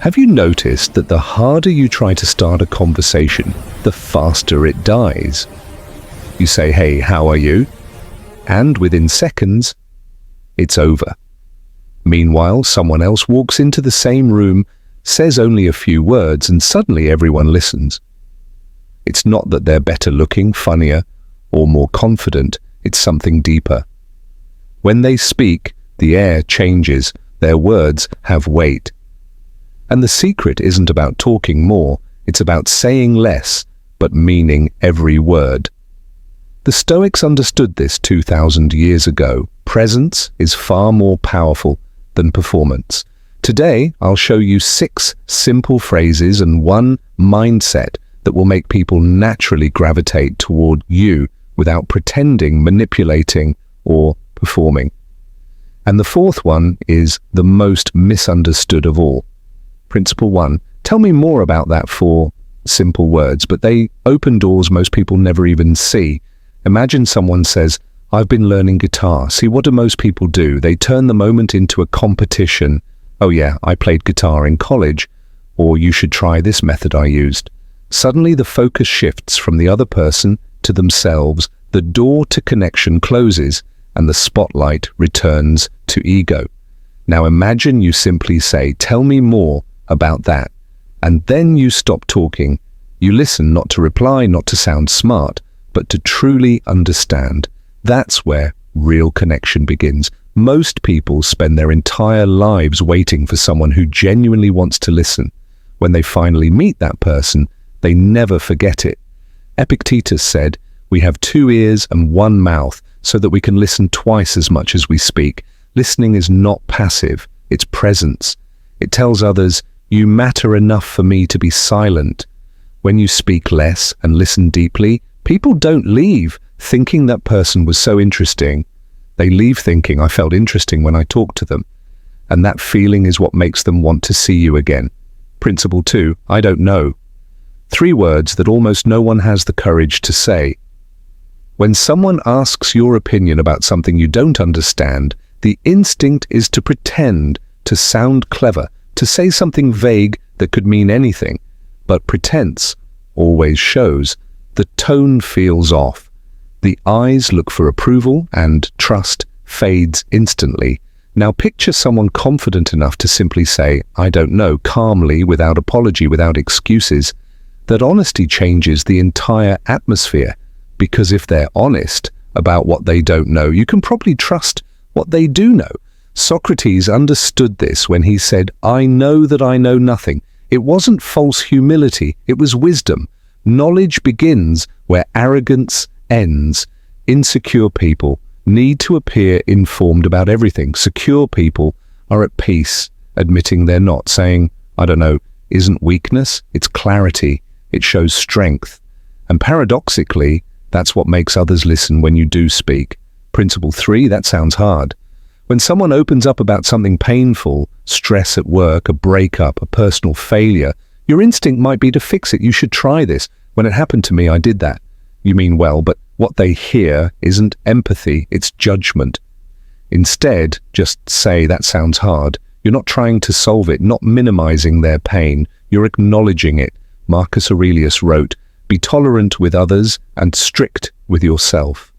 Have you noticed that the harder you try to start a conversation, the faster it dies? You say, "Hey, how are you?" And within seconds, it's over. Meanwhile, someone else walks into the same room, says only a few words, and suddenly everyone listens. It's not that they're better looking, funnier, or more confident. It's something deeper. When they speak, the air changes, their words have weight. And the secret isn't about talking more, it's about saying less, but meaning every word. The Stoics understood this 2,000 years ago. Presence is far more powerful than performance. Today, I'll show you 6 simple phrases and 1 mindset that will make people naturally gravitate toward you without pretending, manipulating, or performing. And the 4th one is the most misunderstood of all. Principle 1. Tell me more about that 4 simple words, but they open doors most people never even see. Imagine someone says, "I've been learning guitar." See, what do most people do? They turn the moment into a competition. "Oh yeah, I played guitar in college," or "You should try this method I used." Suddenly the focus shifts from the other person to themselves, the door to connection closes, and the spotlight returns to ego. Now imagine you simply say, "Tell me more about that," and then you stop talking. You listen, not to reply, not to sound smart, but to truly understand. That's where real connection begins. Most people spend their entire lives waiting for someone who genuinely wants to listen. When they finally meet that person, they never forget it. Epictetus said, "We have 2 ears and 1 mouth so that we can listen twice as much as we speak." Listening is not passive, it's presence. It tells others, "You matter enough for me to be silent." When you speak less and listen deeply, people don't leave thinking that person was so interesting. They leave thinking, "I felt interesting when I talked to them." And that feeling is what makes them want to see you again. Principle 2, I don't know. 3 words that almost no one has the courage to say. When someone asks your opinion about something you don't understand, the instinct is to pretend, to sound clever, to say something vague that could mean anything. But pretense always shows. The tone feels off. The eyes look for approval, and trust fades instantly. Now picture someone confident enough to simply say, "I don't know," calmly, without apology, without excuses. That honesty changes the entire atmosphere, because if they're honest about what they don't know, you can probably trust what they do know. Socrates understood this when he said, "I know that I know nothing." It wasn't false humility, it was wisdom. Knowledge begins where arrogance ends. Insecure people need to appear informed about everything. Secure people are at peace, admitting they're not, saying, "I don't know," isn't weakness, it's clarity. It shows strength. And paradoxically, that's what makes others listen when you do speak. Principle 3, that sounds hard. When someone opens up about something painful, stress at work, a breakup, a personal failure, your instinct might be to fix it. "You should try this. When it happened to me, I did that." You mean well, but what they hear isn't empathy, it's judgment. Instead, just say, "That sounds hard." You're not trying to solve it, not minimizing their pain. You're acknowledging it. Marcus Aurelius wrote, "Be tolerant with others and strict with yourself."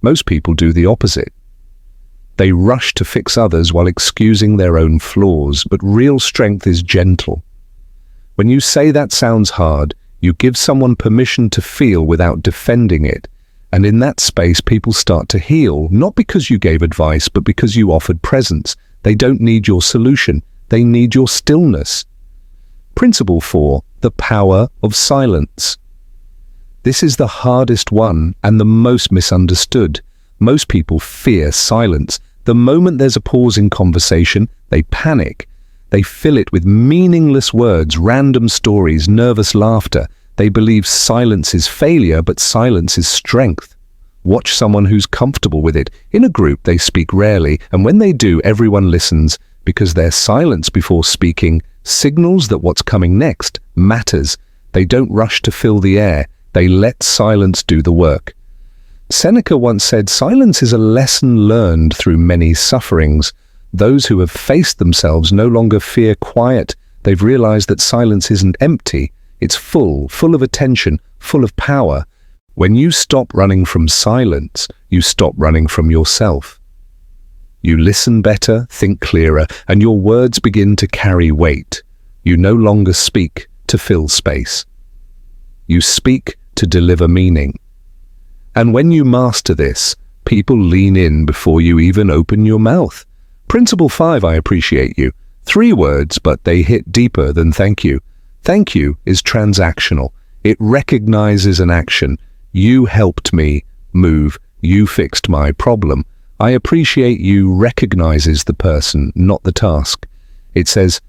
Most people do the opposite. They rush to fix others while excusing their own flaws, but real strength is gentle. When you say, "That sounds hard," you give someone permission to feel without defending it. And in that space, people start to heal, not because you gave advice, but because you offered presence. They don't need your solution, they need your stillness. Principle 4, the power of silence. This is the hardest one and the most misunderstood. Most people fear silence. The moment there's a pause in conversation, they panic. They fill it with meaningless words, random stories, nervous laughter. They believe silence is failure, but silence is strength. Watch someone who's comfortable with it. In a group, they speak rarely, and when they do, everyone listens, because their silence before speaking signals that what's coming next matters. They don't rush to fill the air. They let silence do the work. Seneca once said, "Silence is a lesson learned through many sufferings. Those who have faced themselves no longer fear quiet, They've realized that silence isn't empty, it's full of attention, full of power. When you stop running from silence, you stop running from yourself. You listen better, think clearer, and your words begin to carry weight. You no longer speak to fill space. You speak to deliver meaning. And when you master this, people lean in before you even open your mouth. Principle 5, I appreciate you. 3 words, but they hit deeper than thank you. Thank you is transactional. It recognizes an action. You helped me move. You fixed my problem. I appreciate you recognizes the person, not the task. It says,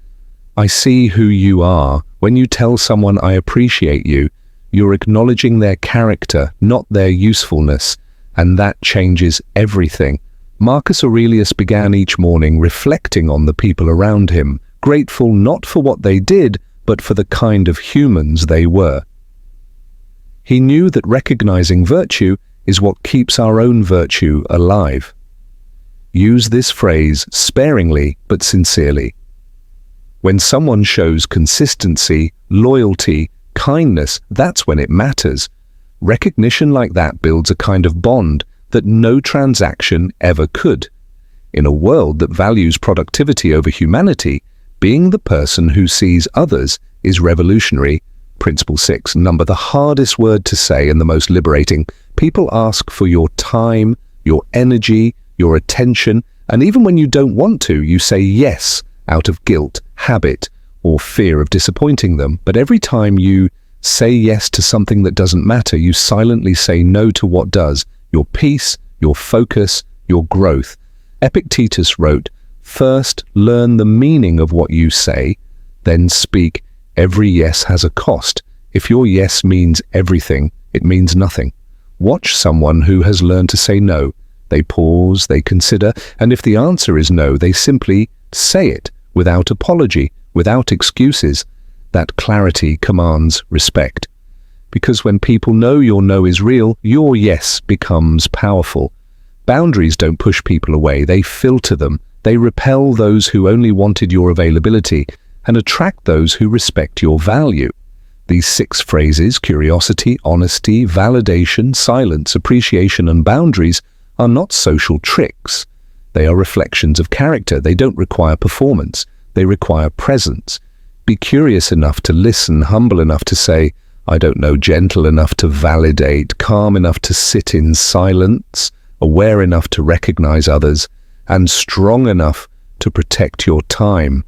I see who you are. When you tell someone I appreciate you, you're acknowledging their character, not their usefulness, and that changes everything. Marcus Aurelius began each morning reflecting on the people around him, grateful not for what they did, but for the kind of humans they were. He knew that recognizing virtue is what keeps our own virtue alive. Use this phrase sparingly but sincerely. When someone shows consistency, loyalty, kindness, that's when it matters. Recognition like that builds a kind of bond that no transaction ever could. In a world that values productivity over humanity, being the person who sees others is revolutionary. Principle 6, number the hardest word to say and the most liberating. People ask for your time, your energy, your attention, and even when you don't want to, you say yes out of guilt, habit, or fear of disappointing them. But every time you say yes to something that doesn't matter, you silently say no to what does. Your peace, your focus, your growth. Epictetus wrote, first learn the meaning of what you say, then speak. Every yes has a cost. If your yes means everything, it means nothing. Watch someone who has learned to say no. They pause, they consider, and if the answer is no, they simply say it without apology, without excuses. That clarity commands respect. Because when people know your no is real, your yes becomes powerful. Boundaries don't push people away, they filter them. They repel those who only wanted your availability and attract those who respect your value. These 6 phrases, curiosity, honesty, validation, silence, appreciation, and boundaries, are not social tricks. They are reflections of character. They don't require performance. They require presence. Be curious enough to listen, humble enough to say, I don't know, gentle enough to validate, calm enough to sit in silence, aware enough to recognize others, and strong enough to protect your time.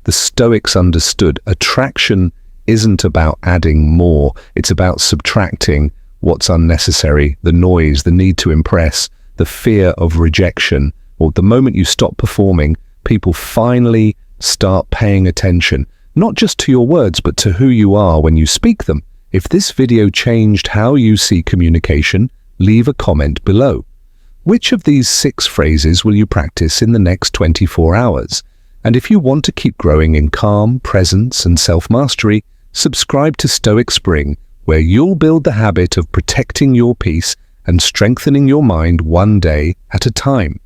The Stoics understood attraction isn't about adding more. It's about subtracting what's unnecessary, the noise, the need to impress, the fear of rejection. Or the moment you stop performing, people finally start paying attention, not just to your words, but to who you are when you speak them. If this video changed how you see communication, leave a comment below. Which of these 6 phrases will you practice in the next 24 hours? And if you want to keep growing in calm, presence, and self-mastery, subscribe to Stoic Spring, where you'll build the habit of protecting your peace and strengthening your mind one day at a time.